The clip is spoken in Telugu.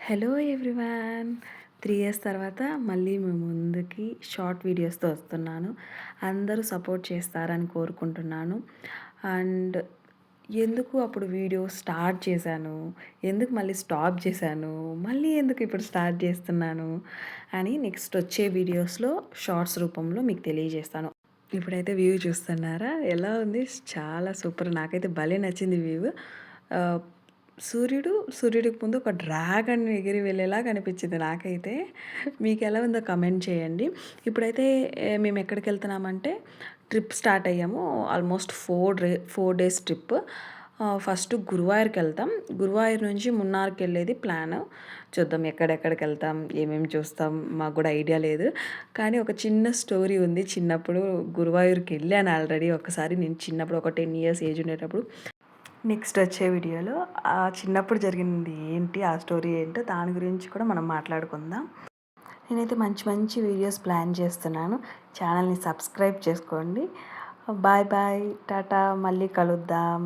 Hello everyone. 3 ఇయర్స్ తర్వాత మళ్ళీ మీ ముందుకి షార్ట్ వీడియోస్‌తో వస్తున్నాను. అందరూ సపోర్ట్ చేస్తారని కోరుకుంటున్నాను. అండ్ ఎందుకు అప్పుడు వీడియో స్టార్ట్ చేశాను, ఎందుకు మళ్ళీ స్టాప్ చేశాను, మళ్ళీ ఎందుకు ఇప్పుడు స్టార్ట్ చేస్తున్నాను అని నెక్స్ట్ వచ్చే వీడియోస్‌లో షార్ట్స్ రూపంలో మీకు తెలియజేస్తాను. ఇప్పుడైతే వ్యూ చూస్తున్నారా? ఎలా ఉంది? చాలా సూపర్. నాకైతే భలే నచ్చింది వ్యూ. ఆహ్, సూర్యుడికి ముందు ఒక డ్రాగన్ ఎగిరి వెళ్ళేలాగా అనిపించింది నాకైతే. మీకెలా ఉందో కమెంట్ చేయండి. ఇప్పుడైతే మేము ఎక్కడికెళ్తున్నామంటే ట్రిప్ స్టార్ట్ అయ్యాము. Almost 4 days trip. ఫస్ట్ గురువాయూర్‌కెళ్తాం. గురువాయూర్ నుంచి మున్నార్‌కెళ్ళేది ప్లాను. చూద్దాం ఎక్కడెక్కడికెళ్తాం, ఏమేమి చూస్తాం మాకు గూడా ఐడియా లేదు. కానీ ఒక చిన్న స్టోరీ ఉంది. చిన్నప్పుడు గురువాయూర్‌కెళ్ళాను ఆల్రెడీ ఒకసారి. నేను చిన్నప్పుడు ఒక 10 ఇయర్స్ ఏజ్ ఉండేటప్పుడు. నెక్స్ట్ వచ్చే వీడియోలో ఆ చిన్నప్పుడు జరిగింది ఏంటి, ఆ స్టోరీ ఏంటో దాని గురించి కూడా మనం మాట్లాడుకుందాం. నేనైతే మంచి మంచి వీడియోస్ ప్లాన్ చేస్తున్నాను. ఛానల్ని సబ్స్క్రైబ్ చేసుకోండి. బాయ్ బాయ్, టాటా, మళ్ళీ కలుద్దాం.